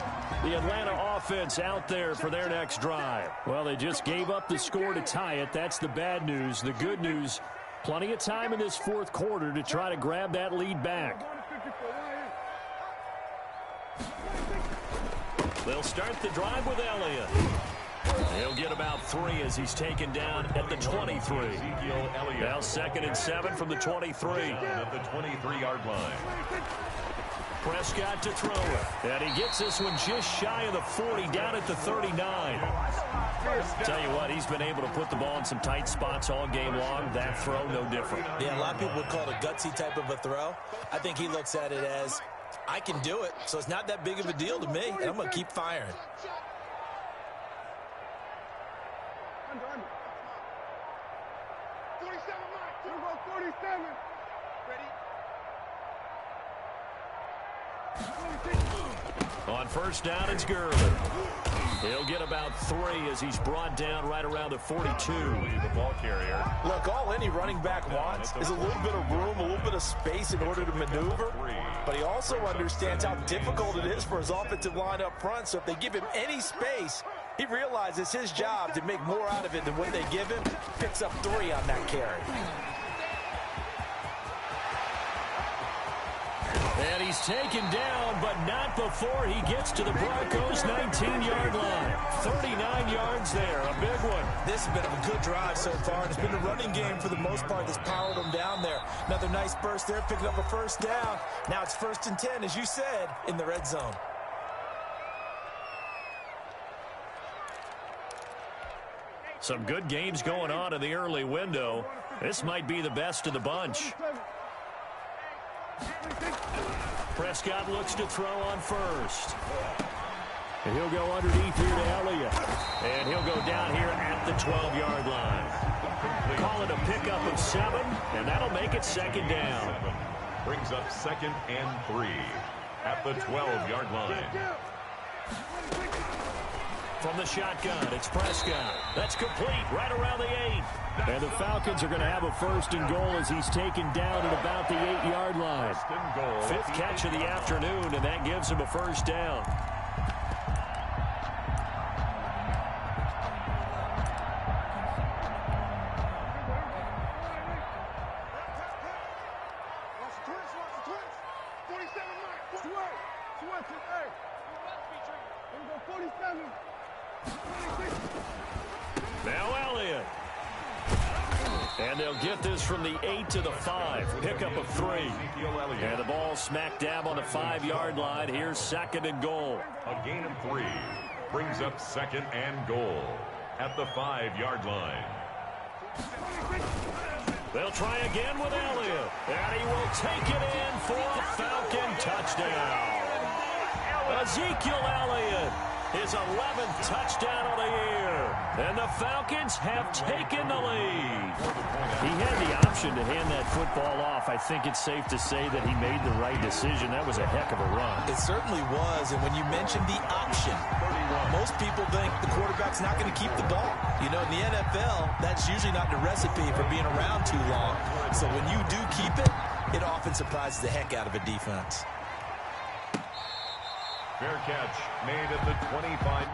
The Atlanta offense out there for their next drive. Well, they just gave up the score to tie it. That's the bad news. The good news, plenty of time in this 4th quarter to try to grab that lead back. They'll start the drive with Elliott. He'll get about 3 as he's taken down at the 23. Now 2nd and 7 from the 23.
At the 23-yard line.
Prescott to throw it. And he gets this one just shy of the 40, down at the 39. Tell you what, he's been able to put the ball in some tight spots all game long. That throw, no different.
Yeah, a lot of people would call it a gutsy type of a throw. I think he looks at it as, I can do it, so it's not that big of a deal to me, and I'm going to keep firing.
On first down, it's Gurley. He'll get about 3 as he's brought down right around the 42.
The ball carrier.
Look, all any running back wants is a little bit of room, a little bit of space in order to maneuver. But he also understands how difficult it is for his offensive line up front. So if they give him any space, he realizes his job to make more out of it than what they give him. Picks up 3 on that carry.
And he's taken down, but not before he gets to the Broncos' 19-yard line. 39 yards there, a big one.
This has been a good drive so far, and it's been the running game for the most part that's powered them down there. Another nice burst there, picking up a first down. Now it's 1st and 10, as you said, in the red zone.
Some good games going on in the early window. This might be the best of the bunch. Prescott looks to throw on first. And he'll go underneath here to Elliott. And he'll go down here at the 12-yard line. Call it a pickup of 7, and that'll make it 2nd down.
Brings up 2nd and 3 at the 12-yard line.
From the shotgun, it's Prescott. That's complete right around the 8. And the Falcons are going to have a 1st and goal as he's taken down at about the 8-yard line. 5th catch of the afternoon, and that gives him a 1st down. Now Elliott. And they'll get this from the 8 to the 5. Pickup of 3. And the ball smack dab on the 5-yard line. Here's 2nd and goal.
A gain of 3 brings up 2nd and goal at the 5-yard line.
They'll try again with Elliott. And he will take it in for a Falcon touchdown. Ezekiel Elliott, his 11th touchdown of the year. And the Falcons have taken the lead. He had the option to hand that football off. I think it's safe to say that he made the right decision. That was a heck of a run.
It certainly was, and when you mentioned the option, most people think the quarterback's not going to keep the ball. You know, in the NFL, that's usually not the recipe for being around too long. So when you do keep it, it often surprises the heck out of a defense.
Fair catch made at the 25.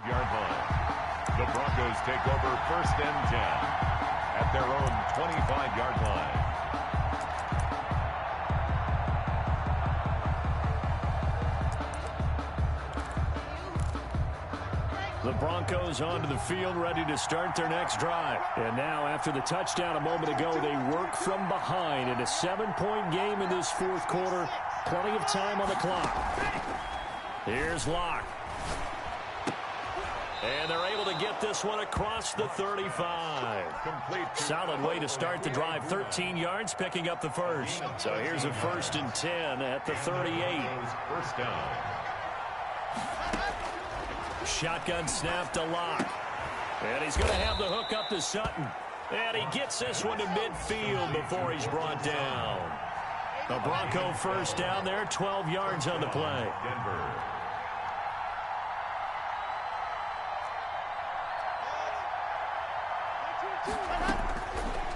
Yard line. The Broncos take over 1st and 10 at their own 25-yard line.
The Broncos onto the field, ready to start their next drive. And now, after the touchdown a moment ago, they work from behind in a 7-point game in this 4th quarter. Plenty of time on the clock. Here's Locke. And they're able to get this one across the 35. Solid way to start the drive. 13 yards, picking up the 1st. So here's a 1st and 10 at the 38.
First down.
Shotgun snap to Locke. And he's going to have the hook up to Sutton. And he gets this one to midfield before he's brought down. The Bronco 1st down there, 12 yards on the play.
Denver.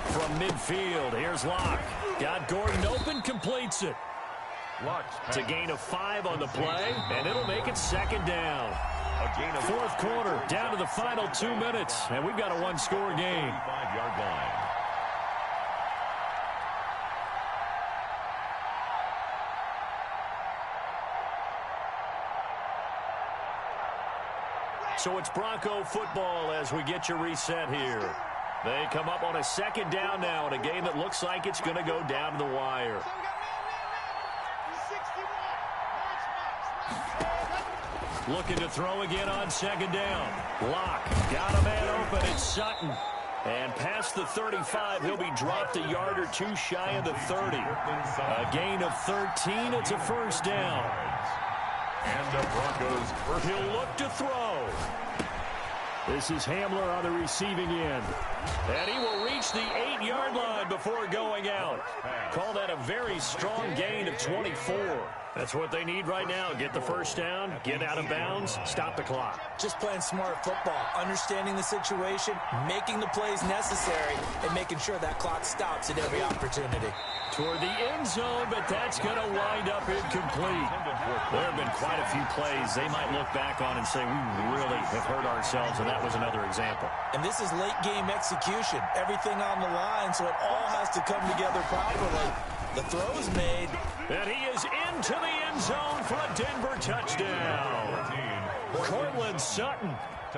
From midfield, here's Locke. Got Gordon open, completes it. To gain of 5 on the play, and it'll make it 2nd down. 4th quarter, down to the final 2 minutes, and we've got a 1-score game.
5-yard line.
So it's Bronco football as we get you reset here. They come up on a second down now in a game that looks like it's going to go down to the wire. Looking to throw again on second down. Locke got a man open. It's Sutton. And past the 35, he'll be dropped a yard or two shy of the 30. A gain of 13. It's a first down.
And the Broncos first.
He'll look to throw. This is Hamler on the receiving end. And he will reach the 8-yard line before going out. Call that a very strong gain of 24. That's what they need right now. Get the first down, get out of bounds, stop the clock.
Just playing smart football, understanding the situation, making the plays necessary, and making sure that clock stops at every opportunity.
Toward the end zone, but that's going to wind up incomplete. There have been quite a few plays they might look back on and say, we really have hurt ourselves, and that was another example.
And this is late-game execution. Everything on the line, so it all has to come together properly. The throw is made.
And he is into the end zone for a Denver touchdown. Courtland Sutton,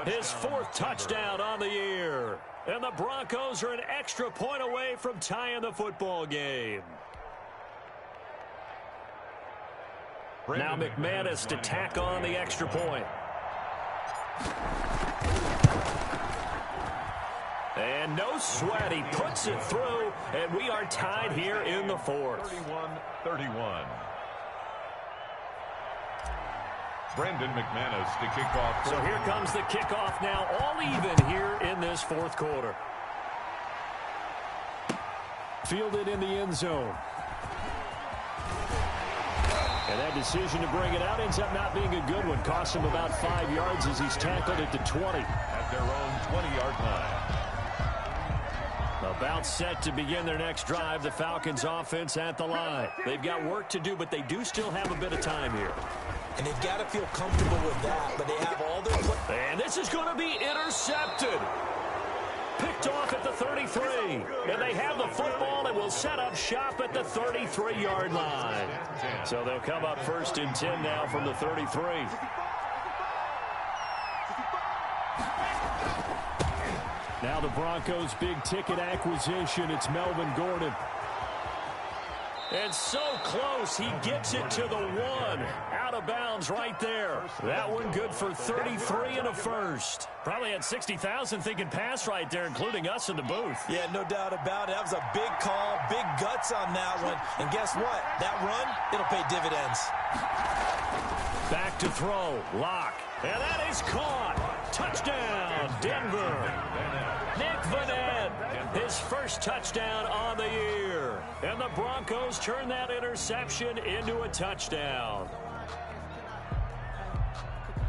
his 4th touchdown on the year. And the Broncos are an extra point away from tying the football game. Now McManus to tack on the extra point. And no sweat, he puts it through, and we are tied here in the 4th.
31-31. Brendan McManus to kick off.
So here comes the kickoff now, all even here in this 4th quarter. Fielded in the end zone. And that decision to bring it out ends up not being a good one. Costs him about 5 yards as he's tackled at the 20.
At their own 20-yard line.
About set to begin their next drive, the Falcons offense at the line. They've got work to do, but they do still have a bit of time here.
And they've got to feel comfortable with that, but they have all their...
And this is going to be intercepted. Picked off at the 33. And they have the football and will set up shop at the 33-yard line. So they'll come up 1st and 10 now from the 33. Now the Broncos' big-ticket acquisition. It's Melvin Gordon. And so close, he gets it to the 1. Out of bounds right there. That one good for 33 and a first. Probably had 60,000 thinking pass right there, including us in the booth.
Yeah, no doubt about it. That was a big call, big guts on that one. And guess what? That run, it'll pay dividends.
Back to throw. Locke. And that is caught. Touchdown, Denver. Nick Vannett, his 1st touchdown on the year. And the Broncos turn that interception into a touchdown.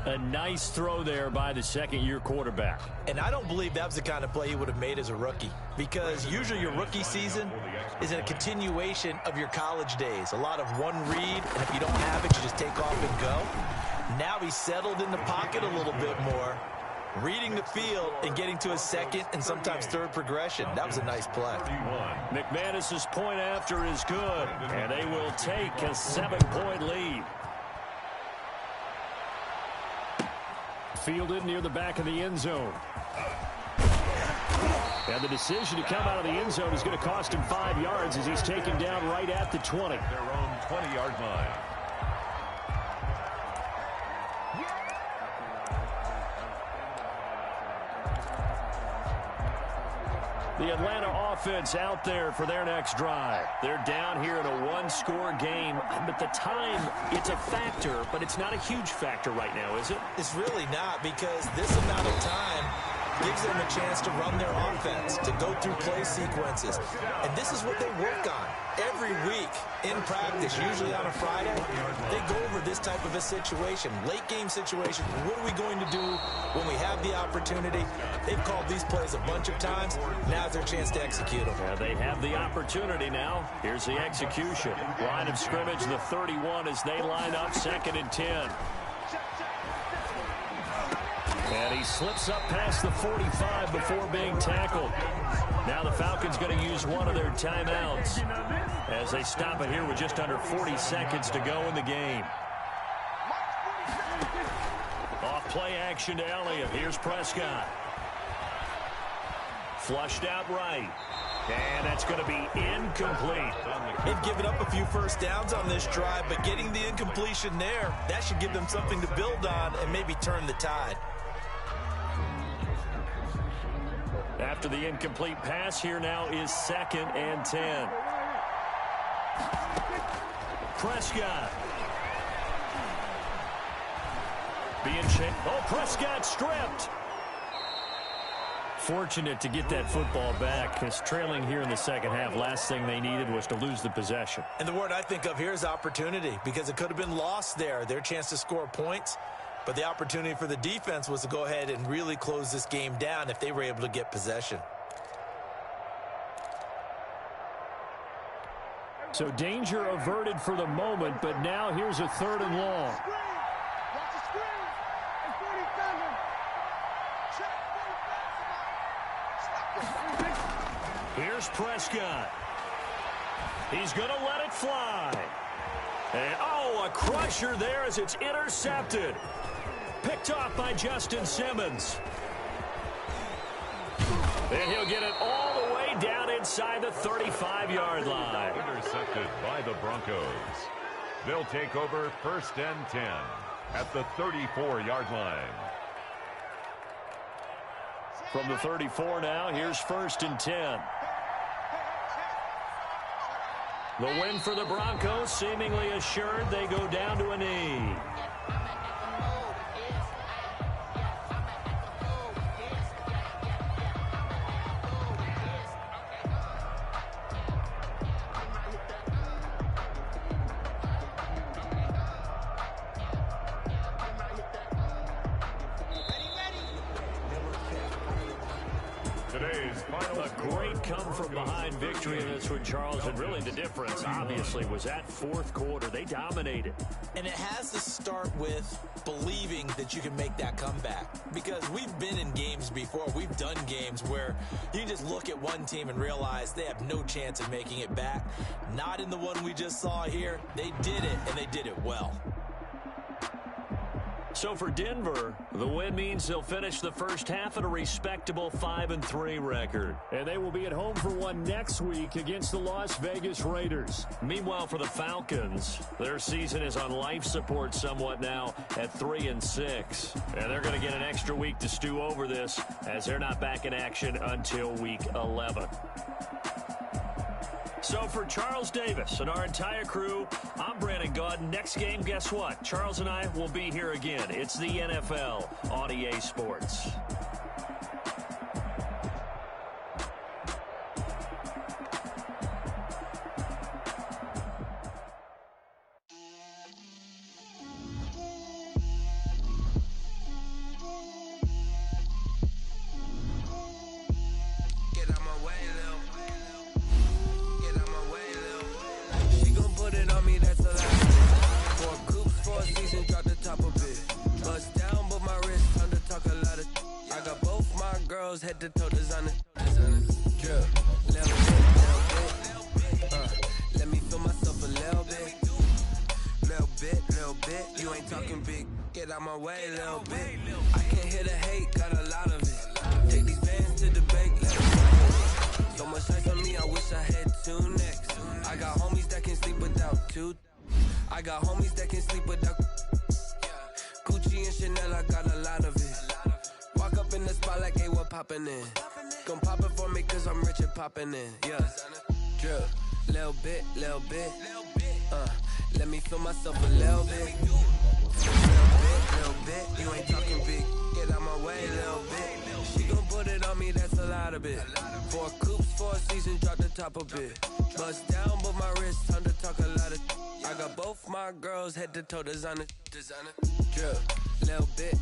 A nice throw there by the 2nd-year quarterback.
And I don't believe that was the kind of play he would have made as a rookie. Because usually your rookie season is a continuation of your college days. A lot of one read, and if you don't have it, you just take off and go. Now he's settled in the pocket a little bit more, reading the field and getting to his 2nd and sometimes 3rd progression. That was a nice play.
McManus's point after is good, and they will take a 7-point lead. Fielded near the back of the end zone. And the decision to come out of the end zone is going to cost him 5 yards as he's taken down right at the 20.
Their own 20-yard line.
The Atlanta offense out there for their next drive. They're down here in a 1-score game, but the time, it's a factor, but it's not a huge factor right now, is it?
It's really not, because this amount of time gives them a chance to run their offense, to go through play sequences. And this is what they work on every week in practice, usually on a Friday. They go over this type of a situation, late game situation. What are we going to do when we have the opportunity? They've called these plays a bunch of times. Now's their chance to execute them.
Yeah, they have the opportunity now. Here's the execution. Line of scrimmage, the 31 as they line up 2nd and 10. And he slips up past the 45 before being tackled. Now the Falcons going to use one of their timeouts as they stop it here with just under 40 seconds to go in the game. Off play action to Elliott. Here's Prescott. Flushed out right. And that's going to be incomplete.
They've given up a few first downs on this drive, but getting the incompletion there, that should give them something to build on and maybe turn the tide.
After the incomplete pass, here now is 2nd and 10. Prescott. Being chased. Oh, Prescott stripped. Fortunate to get that football back. It's trailing here in the second half. Last thing they needed was to lose the possession.
And the word I think of here is opportunity, because it could have been lost there, their chance to score points. But the opportunity for the defense was to go ahead and really close this game down if they were able to get possession.
So danger averted for the moment, but now here's a 3rd and long. Here's Prescott. He's going to let it fly. And, oh, a crusher there as it's intercepted. Picked off by Justin Simmons. And he'll get it all the way down inside the 35-yard line.
Intercepted by the Broncos. They'll take over 1st and 10 at the 34-yard line.
From the 34 now, here's 1st and 10. The win for the Broncos seemingly assured. They go down to a knee. A great come-from-behind victory in this one, Charles, and really the difference, obviously, was that 4th quarter. They dominated.
And it has to start with believing that you can make that comeback, because we've been in games before. We've done games where you just look at one team and realize they have no chance of making it back. Not in the one we just saw here. They did it, and they did it well.
So for Denver, the win means they'll finish the first half at a respectable 5-3 record. And they will be at home for one next week against the Las Vegas Raiders. Meanwhile, for the Falcons, their season is on life support somewhat now at 3-6. And they're going to get an extra week to stew over this, as they're not back in action until week 11. So for Charles Davis and our entire crew, I'm Brandon Gaudin. Next game, guess what? Charles and I will be here again. It's the NFL on EA Sports.
Head to toe designer. Drip. Let me feel myself a little bit. You ain't talking big. Get out my way, little bit. I can't hear the hate, got a lot of it. Take these bands to the bank. So much ice on me, I wish I had 2 necks. I got homies that can sleep without 2. I got homies that can sleep without Gucci and Chanel, I got a lot of it. Walk up in the spot like, hey, what poppin' in? Gon' pop it for me cause I'm rich and poppin' in. Yeah. Drip. Little bit. Let me feel myself a little bit. Little bit. You ain't talking big. Get out my way, little bit. She gon' put it on me, that's a lot of it. 4 coupes, 4 seasons, drop the top a bit. Bust down, but my wrist, time to talk a lot of. I got both my girls head to toe designer. Drip. Little bit.